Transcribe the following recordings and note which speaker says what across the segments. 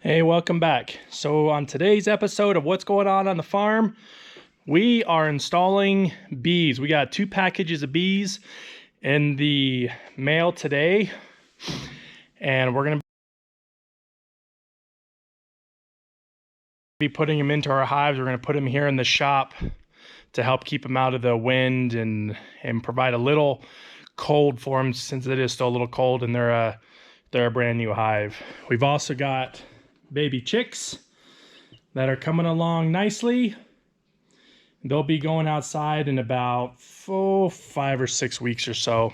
Speaker 1: Hey, welcome back. So on today's episode of What's Going On the Farm, we are installing bees. We got 2 packages of bees in the mail today, and we're going to be putting them into our hives. We're going to put them here in the shop to help keep them out of the wind and provide a little cold for them, since it is still a little cold and they're a brand new hive. We've also got baby chicks that are coming along nicely. They'll be going outside in about 5 or 6 weeks or so.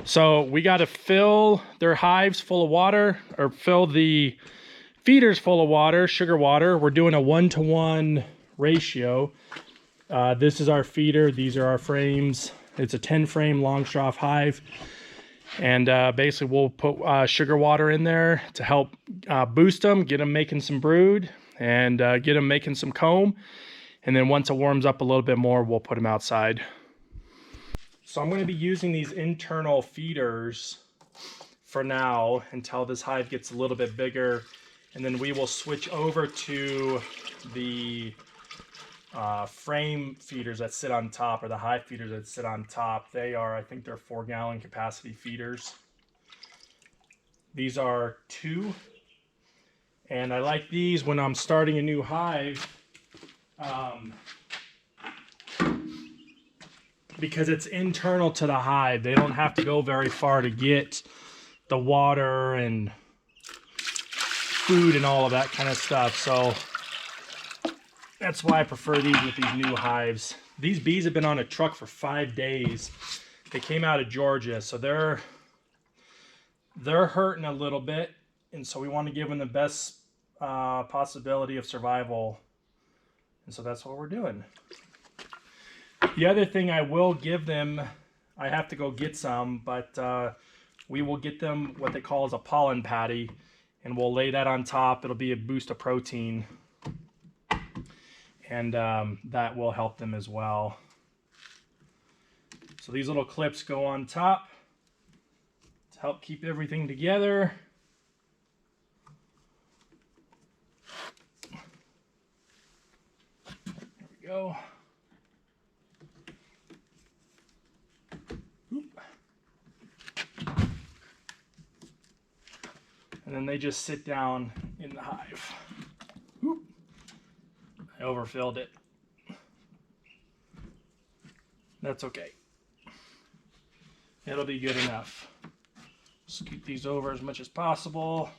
Speaker 1: So we got to fill their hives full of water, or fill the feeders full of water, sugar water. We're doing a 1-to-1 ratio. This is our feeder. These are our frames. It's a 10-frame long trough hive. And basically we'll put sugar water in there to help boost them, get them making some brood, and get them making some comb. And then once it warms up a little bit more, we'll put them outside. So I'm going to be using these internal feeders for now until this hive gets a little bit bigger. And then we will switch over to the frame feeders that sit on top, or the hive feeders that sit on top. They are, I think they're 4-gallon capacity feeders. These are 2, and I like these when I'm starting a new hive because it's internal to the hive. They don't have to go very far to get the water and food and all of that kind of stuff. So that's why I prefer these with these new hives. These bees have been on a truck for 5 days. They came out of Georgia, so they're hurting a little bit, and so we want to give them the best possibility of survival, and so that's what we're doing. The other thing I will give them, I have to go get some, but we will get them what they call as a pollen patty, and we'll lay that on top. It'll be a boost of protein, and that will help them as well. So these little clips go on top to help keep everything together. There we go. Oop. And then they just sit down in the hive. Oop. I overfilled it. That's okay. It'll be good enough. Scoot these over as much as possible.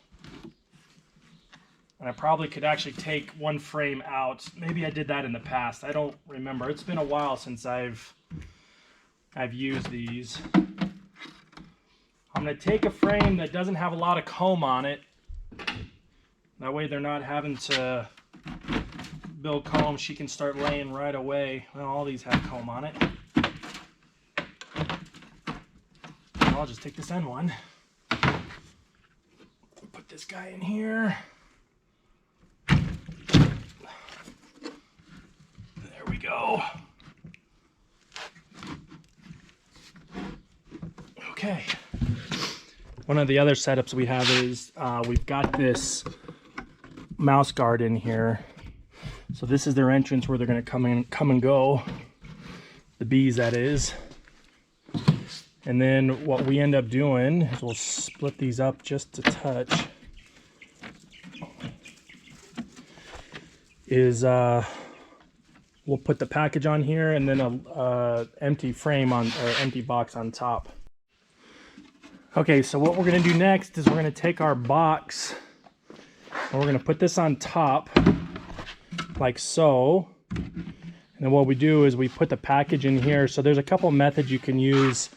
Speaker 1: And I probably could actually take one frame out. Maybe I did that in the past. I don't remember. It's been a while since I've used these. I'm going to take a frame that doesn't have a lot of comb on it. That way they're not having to build comb. She can start laying right away. Well, all these have comb on it. I'll just take this end one. Put this guy in here. There we go. Okay. One of the other setups we have is we've got this mouse guard in here. So this is their entrance where they're going to come and go. The bees, that is. And then what we end up doing is we'll split these up just a touch. We'll put the package on here and then a empty frame on, or empty box on top. Okay, so what we're going to do next is we're going to take our box and we're going to put this on top like so. And then what we do is we put the package in here. So there's a couple methods you can use.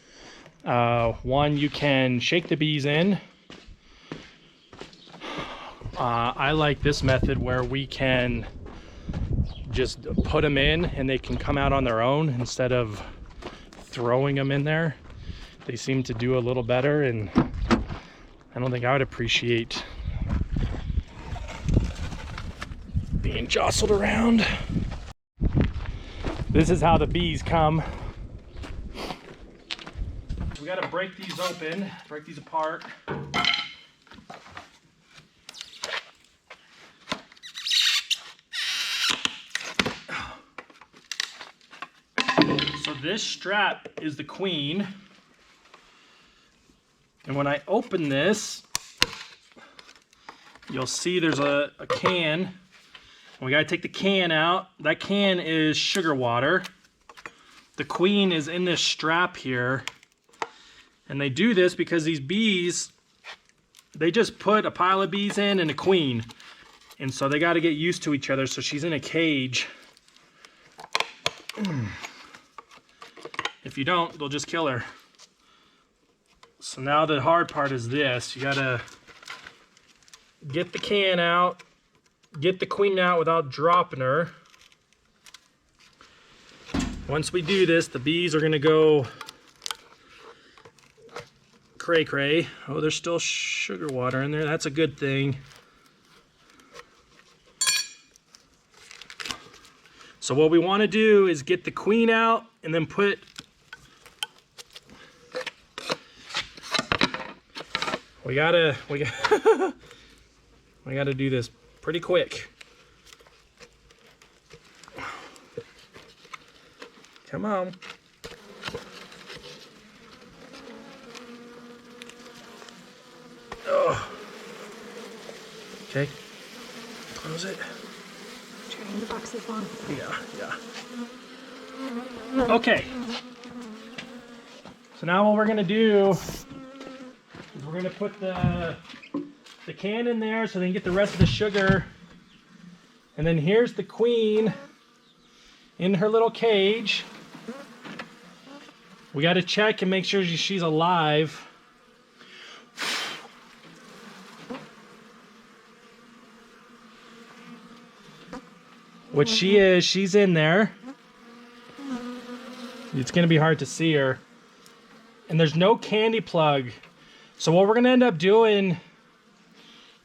Speaker 1: One, you can shake the bees in. I like this method where we can just put them in and they can come out on their own instead of throwing them in there. They seem to do a little better, and I don't think I would appreciate being jostled around. This is how the bees come. We got to break these open, break these apart. this strap is the queen. And when I open this, you'll see there's a can. We gotta take the can out. That can is sugar water. The queen is in this strap here. And they do this because these bees, they just put a pile of bees in and a queen. And so they gotta get used to each other, so she's in a cage. If you don't, they'll just kill her. So now the hard part is this. You gotta get the can out, get the queen out without dropping her. Once we do this, the bees are gonna go cray cray. Oh, there's still sugar water in there. That's a good thing. So what we want to do is get the queen out and then put we gotta do this pretty quick. Come on. Oh. Okay. Close it.
Speaker 2: Turning the boxes on.
Speaker 1: Yeah. Okay. So now what we're gonna do is we're gonna put the can in there so they can get the rest of the sugar. And then here's the queen in her little cage. We got to check and make sure she's alive. Which she is. She's in there. It's going to be hard to see her. And there's no candy plug. So what we're going to end up doing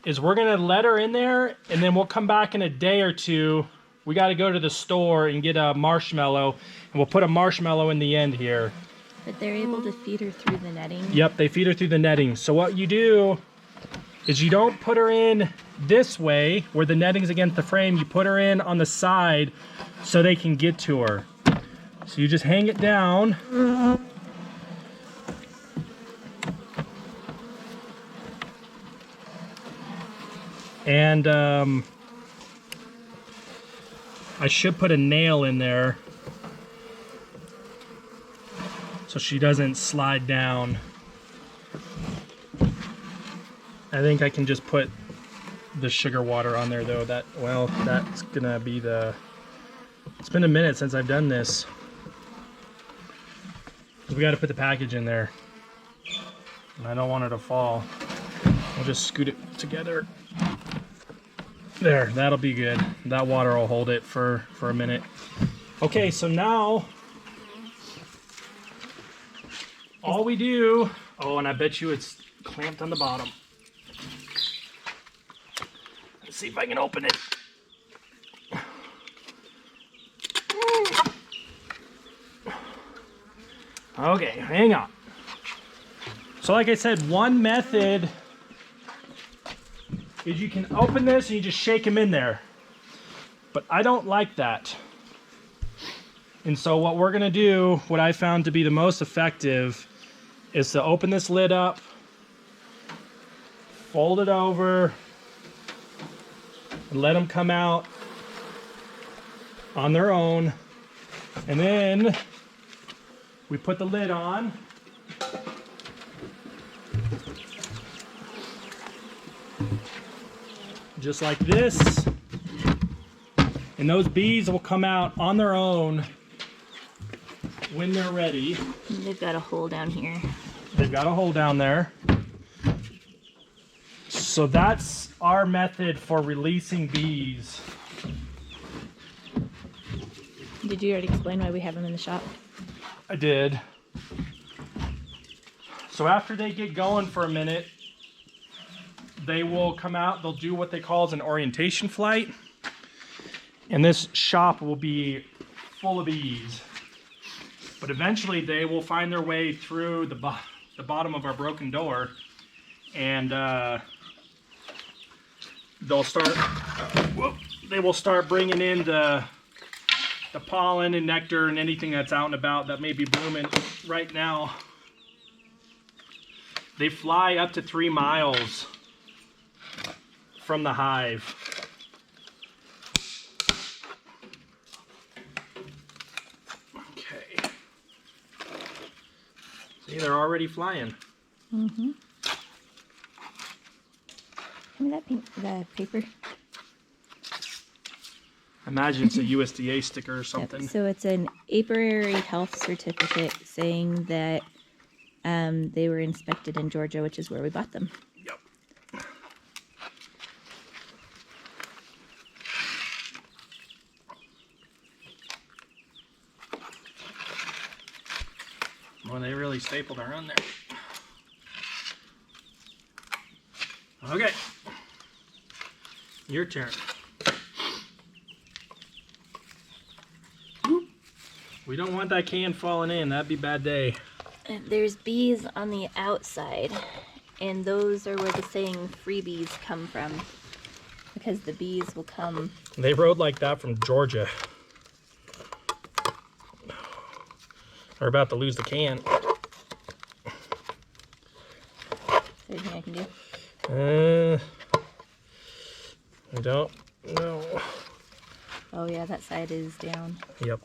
Speaker 1: is we're going to let her in there, and then we'll come back in a day or two. We got to go to the store and get a marshmallow, and we'll put a marshmallow in the end here.
Speaker 2: But they're able to feed her through the netting?
Speaker 1: Yep, they feed her through the netting. So what you do is you don't put her in this way where the netting's against the frame. You put her in on the side so they can get to her. So you just hang it down. And I should put a nail in there so she doesn't slide down. I think I can just put the sugar water on there though. That's gonna be the... It's been a minute since I've done this. We gotta put the package in there. And I don't want her to fall. I'll just scoot it together. There, that'll be good. That water will hold it for a minute. Okay, so now all we do, oh, and I bet you it's clamped on the bottom. Let's see if I can open it. Okay, hang on. So like I said, one method is you can open this and you just shake them in there. But I don't like that. And so what we're gonna do, what I found to be the most effective, is to open this lid up, fold it over, and let them come out on their own. And then we put the lid on. Just like this. And those bees will come out on their own when they're ready.
Speaker 2: They've got a hole down here.
Speaker 1: They've got a hole down there. So that's our method for releasing bees.
Speaker 2: Did you already explain why we have them in the shop?
Speaker 1: I did. So after they get going for a minute, they will come out, they'll do what they call as an orientation flight. And this shop will be full of bees. But eventually they will find their way through the bottom of our broken door, and they will start bringing in the the pollen and nectar and anything that's out and about that may be blooming right now. They fly up to 3 miles from the hive. Okay. See, they're already flying.
Speaker 2: Mm-hmm. Give me the paper.
Speaker 1: Imagine it's a USDA sticker or something.
Speaker 2: Yep. So it's an apiary health certificate saying that they were inspected in Georgia, which is where we bought them.
Speaker 1: Yep. Well, they really stapled around there. Okay. Your turn. We don't want that can falling in. That'd be a bad day.
Speaker 2: And there's bees on the outside, and those are where the saying freebies come from, because the bees will come.
Speaker 1: They rode like that from Georgia. We're about to lose the can.
Speaker 2: Is there anything I can do?
Speaker 1: I don't know.
Speaker 2: Oh yeah, that side is down.
Speaker 1: Yep.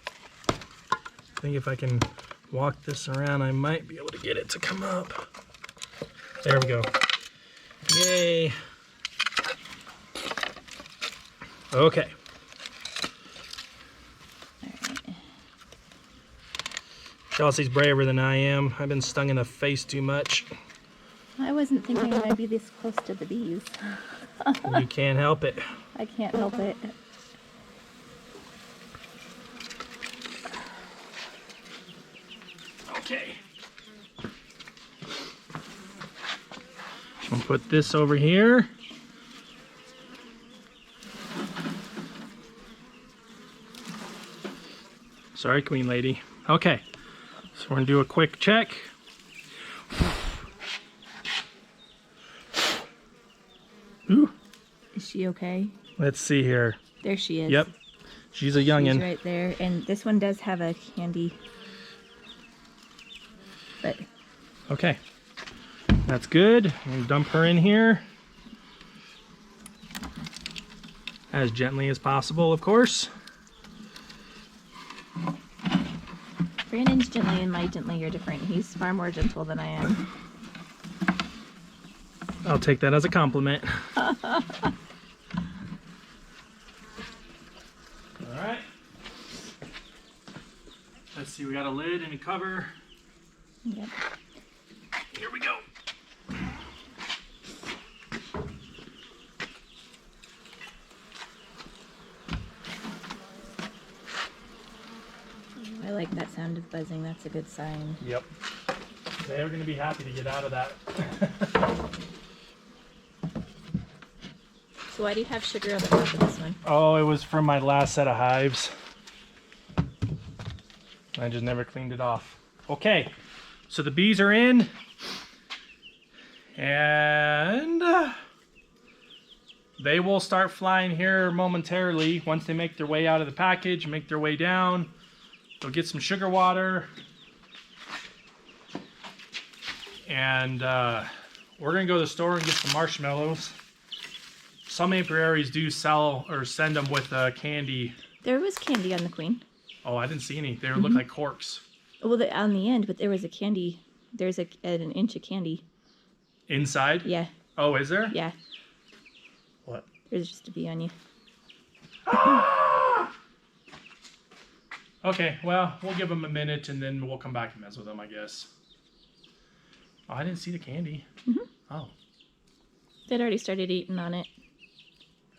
Speaker 1: I think if I can walk this around, I might be able to get it to come up. There we go. Yay. Okay.
Speaker 2: Alright.
Speaker 1: Chelsea's braver than I am. I've been stung in the face too much.
Speaker 2: I wasn't thinking I'd be this close to the bees.
Speaker 1: You can't help it.
Speaker 2: I can't help it.
Speaker 1: Okay. I'll put this over here. Sorry, Queen Lady. Okay. So we're gonna do a quick check. Ooh.
Speaker 2: Is she okay?
Speaker 1: Let's see here.
Speaker 2: There she is.
Speaker 1: Yep. She's a youngin'.
Speaker 2: She's right there. And this one does have a candy. But
Speaker 1: okay. That's good. I'm gonna dump her in here. As gently as possible, of course.
Speaker 2: Brandon's gently and my gently are different. He's far more gentle than I am.
Speaker 1: I'll take that as a compliment. All right. Let's see, we got a lid and a cover.
Speaker 2: Yep.
Speaker 1: Here we go.
Speaker 2: I like that sound of buzzing. That's a good sign.
Speaker 1: Yep. They're going to be happy to get out of that.
Speaker 2: So why do you have sugar on the top of this one?
Speaker 1: Oh, it was from my last set of hives. I just never cleaned it off. Okay, so the bees are in. And they will start flying here momentarily. Once they make their way out of the package, make their way down, they'll get some sugar water. And we're gonna go to the store and get some marshmallows. Some apiaries do sell or send them with candy.
Speaker 2: There was candy on the queen.
Speaker 1: Oh, I didn't see any. They look like corks.
Speaker 2: Well, on the end, but there was a candy. There's an inch of candy.
Speaker 1: Inside?
Speaker 2: Yeah.
Speaker 1: Oh, is there?
Speaker 2: Yeah.
Speaker 1: What?
Speaker 2: There's just a bee on you.
Speaker 1: Okay, well, we'll give them a minute and then we'll come back and mess with them, I guess. Oh, I didn't see the candy. Oh.
Speaker 2: They'd already started eating on it.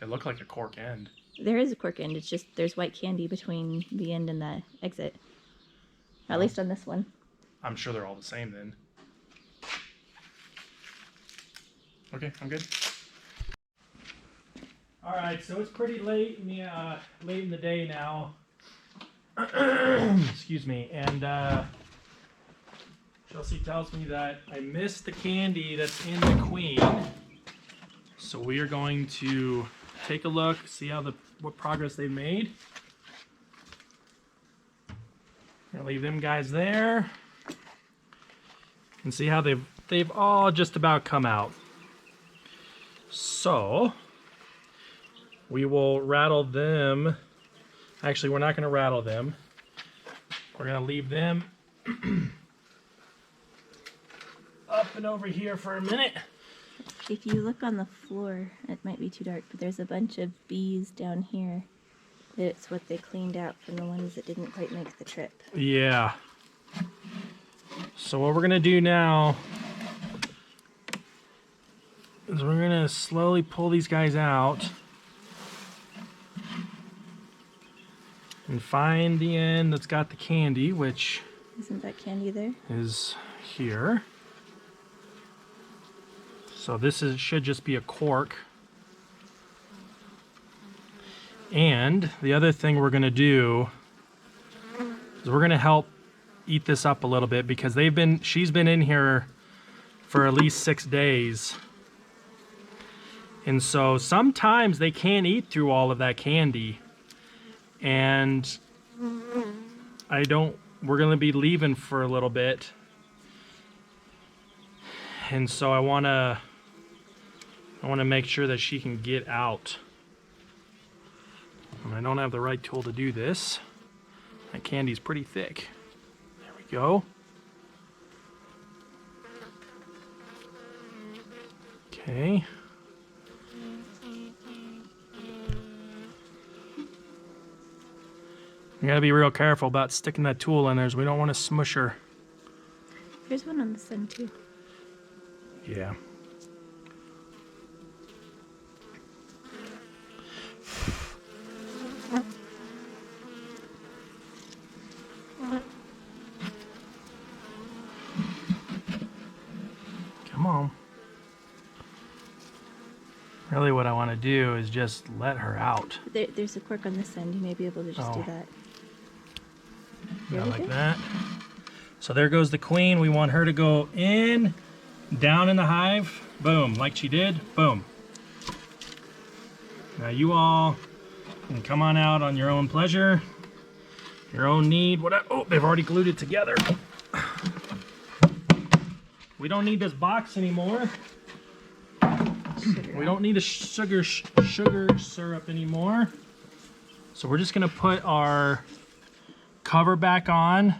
Speaker 1: It looked like a cork end.
Speaker 2: There is a cork end. It's just there's white candy between the end and the exit. At least on this one.
Speaker 1: I'm sure they're all the same then. Okay, I'm good. All right, so it's pretty late in the day now. Excuse me, and Chelsea tells me that I missed the candy that's in the queen. So we are going to take a look, see what progress they've made. Gonna leave them guys there. And see how they've all just about come out. So we will rattle them. Actually, we're not gonna rattle them. We're gonna leave them up and over here for a minute.
Speaker 2: If you look on the floor, it might be too dark, but there's a bunch of bees down here. It's what they cleaned out from the ones that didn't quite make the trip.
Speaker 1: Yeah. So what we're gonna do now is we're gonna slowly pull these guys out and find the end that's got the candy, which
Speaker 2: Isn't that candy there?
Speaker 1: is here. So this should just be a cork. And the other thing we're gonna do is we're gonna help eat this up a little bit because she's been in here for at least 6 days. And so sometimes they can't eat through all of that candy. And we're gonna be leaving for a little bit. And so I wanna make sure that she can get out. And I don't have the right tool to do this. That candy's pretty thick. There we go. Okay. You gotta be real careful about sticking that tool in there, as we don't want to smush her.
Speaker 2: There's one on this end too.
Speaker 1: Yeah. Come on. Really what I want to do is just let her out.
Speaker 2: There's a cork on this end. You may be able to just do that.
Speaker 1: Yeah, like that. So there goes the queen. We want her to go in, down in the hive. Boom, like she did. Boom. Now you all can come on out on your own pleasure, your own need. Whatever. Oh, they've already glued it together. We don't need this box anymore. We don't need a sugar syrup anymore. So we're just gonna put our cover back on.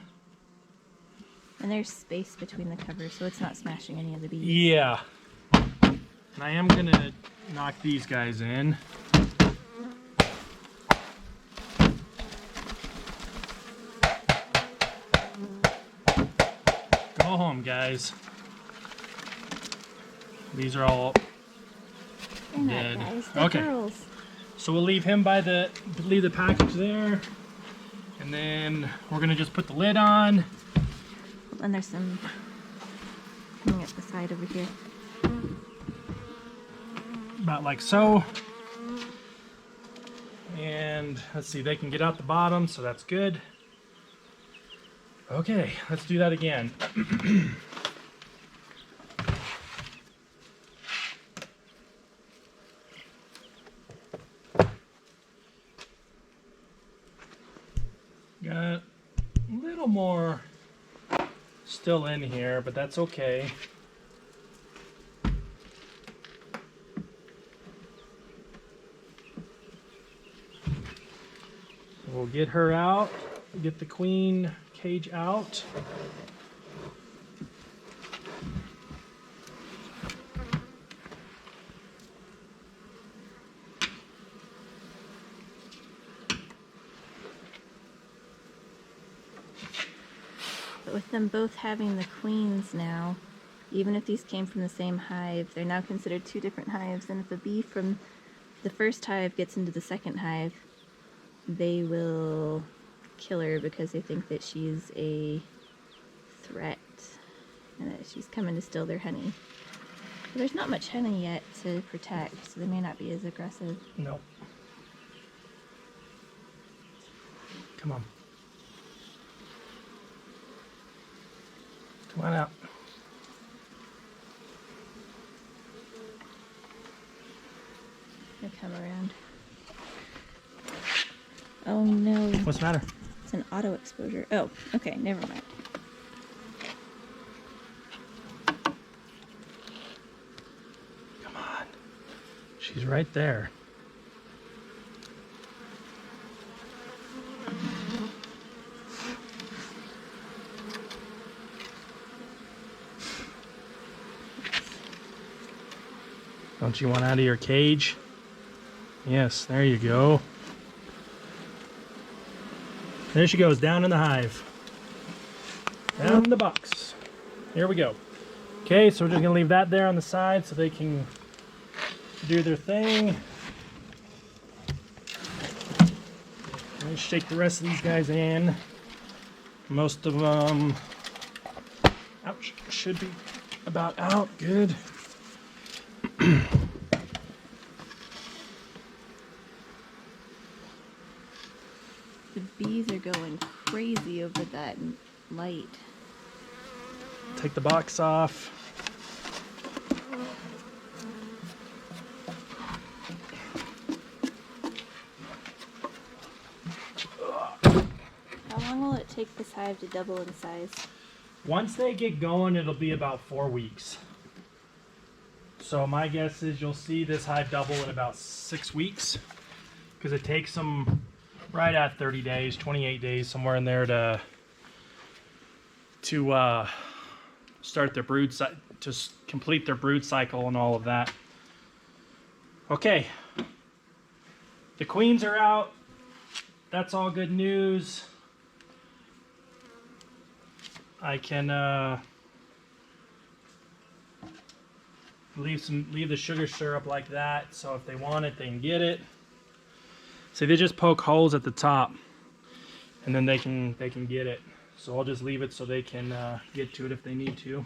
Speaker 2: And there's space between the covers, so it's not smashing any of the bees.
Speaker 1: Yeah. And I am gonna knock these guys in. Go home, guys. These are all
Speaker 2: They're not
Speaker 1: dead.
Speaker 2: guys, they're
Speaker 1: Okay.
Speaker 2: girls.
Speaker 1: So we'll leave him leave the package there. And then we're gonna just put the lid on.
Speaker 2: And there's some coming up the side over here.
Speaker 1: About like so. And let's see, they can get out the bottom, so that's good. Okay, let's do that again. Got a little more still in here, but that's okay. We'll get her out, get the queen cage out.
Speaker 2: But with them both having the queens now, even if these came from the same hive, they're now considered two different hives. And if a bee from the first hive gets into the second hive, they will kill her because they think that she's a threat and that she's coming to steal their honey. But there's not much honey yet to protect, so they may not be as aggressive.
Speaker 1: Nope. Come on. Come on out.
Speaker 2: They'll come around. Oh no.
Speaker 1: What's the matter?
Speaker 2: It's an auto exposure. Oh, okay, never mind.
Speaker 1: Come on. She's right there. Don't you want out of your cage? Yes, there you go. There she goes, down in the hive. Down in the box. Here we go. Okay, so we're just gonna leave that there on the side so they can do their thing. Let me shake the rest of these guys in. Most of them, ouch, should be about out. Good.
Speaker 2: The bees are going crazy over that light.
Speaker 1: Take the box off.
Speaker 2: How long will it take this hive to double in size?
Speaker 1: Once they get going, it'll be about 4 weeks. So my guess is you'll see this hive double in about 6 weeks, because it takes them right at 30 days, 28 days, somewhere in there to start their brood, to complete their brood cycle and all of that. Okay, the queens are out. That's all good news. I can leave the sugar syrup like that, so if they want it, they can get it. See, they just poke holes at the top, and then they can get it. So I'll just leave it so they can get to it if they need to.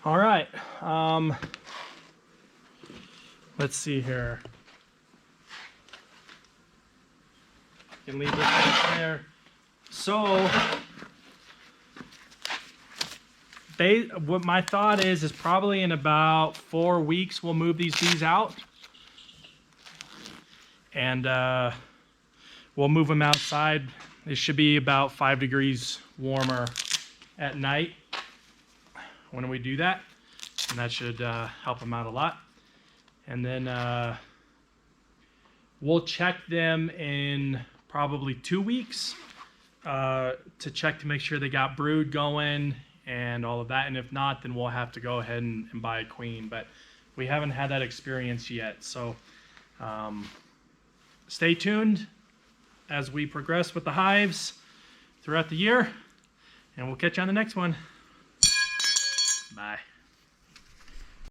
Speaker 1: All right. Let's see here. You can leave this right there. So what my thought is probably in about 4 weeks we'll move these bees out, and we'll move them outside. It should be about 5 degrees warmer at night when we do that, and that should help them out a lot. And then we'll check them in probably 2 weeks to check to make sure they got brood going and all of that. And if not, then we'll have to go ahead and buy a queen. But we haven't had that experience yet. So stay tuned as we progress with the hives throughout the year. And we'll catch you on the next one. Bye.